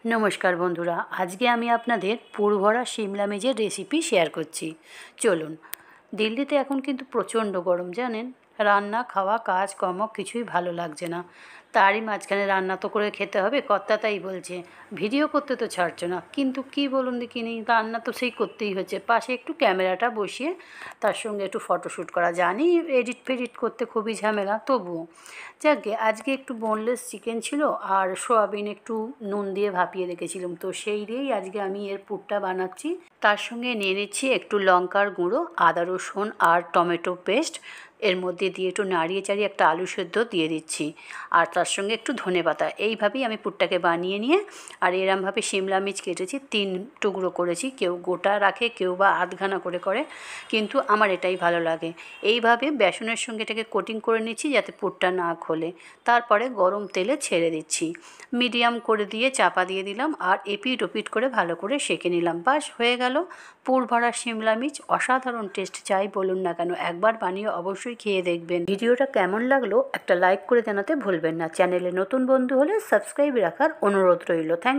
नमस्कार बंधुरा आज के आमी आपनादेर पुरभरा शिमला मिर्चेर रेसिपि शेयर करछि। चलुन दिल्लीते एखन किन्तु प्रचंड गरम जानेन, रान्ना खावा काज कम किछुई भालो लागछे ना। तारই মাঝখানে রান্না তো করে খেতে হবে, কর্তা তাই বলছে। ভিডিও করতে তো ছাড়ছো না, কিন্তু কি বলুন দেখিনি, রান্না তো সেই করতেই হচ্ছে। পাশে একটু ক্যামেরাটা বসিয়ে তার সঙ্গে একটু ফটোশ্যুট করা, জানি এডিট ফেডিট করতে খুবই ঝামেলা, তবুও যাকে আজকে একটু বোনলেস চিকেন ছিল আর সোয়াবিন একটু নুন দিয়ে ভাপিয়ে রেখেছিলাম, তো সেই দিয়েই আজকে আমি এর পুরটা বানাচ্ছি। তার সঙ্গে নিয়ে নিচ্ছি একটু লঙ্কার গুঁড়ো, আদা রসুন আর টমেটো পেস্ট, এর মধ্যে দিয়ে একটু নাড়িয়ে চাড়িয়ে একটা আলু সেদ্ধ দিয়ে দিচ্ছি, আর তার সঙ্গে একটু ধনেপাতা। এইভাবেই আমি পুরটাকে বানিয়ে নিয়ে আর এরমভাবে শিমলা মির্চ কেটেছি, 3 টুকরো করেছি। কেউ গোটা রাখে, কেউ বা আধখানা করে করে, কিন্তু আমার এটাই ভালো লাগে। এইভাবে বেসনের সঙ্গে এটাকে কোটিং করে নিচ্ছি যাতে পুরটা না খোলে। তারপরে গরম তেলে ছেড়ে দিচ্ছি, মিডিয়াম করে দিয়ে চাপা দিয়ে দিলাম আর এপিট ওপিট করে ভালো করে সেঁকে নিলাম। বাস হয়ে গেল পুর ভরা শিমলা মির্চ। অসাধারণ টেস্ট, যাই বলুন না কেন একবার বানিয়ে অবশ্যই খেয়ে দেখবেন। ভিডিওটা কেমন লাগলো একটা লাইক করে জানাতে ভুলবেন না। চ্যানেলে নতুন বন্ধু হলে সাবস্ক্রাইব রাখার অনুরোধ রইল। থ্যাংক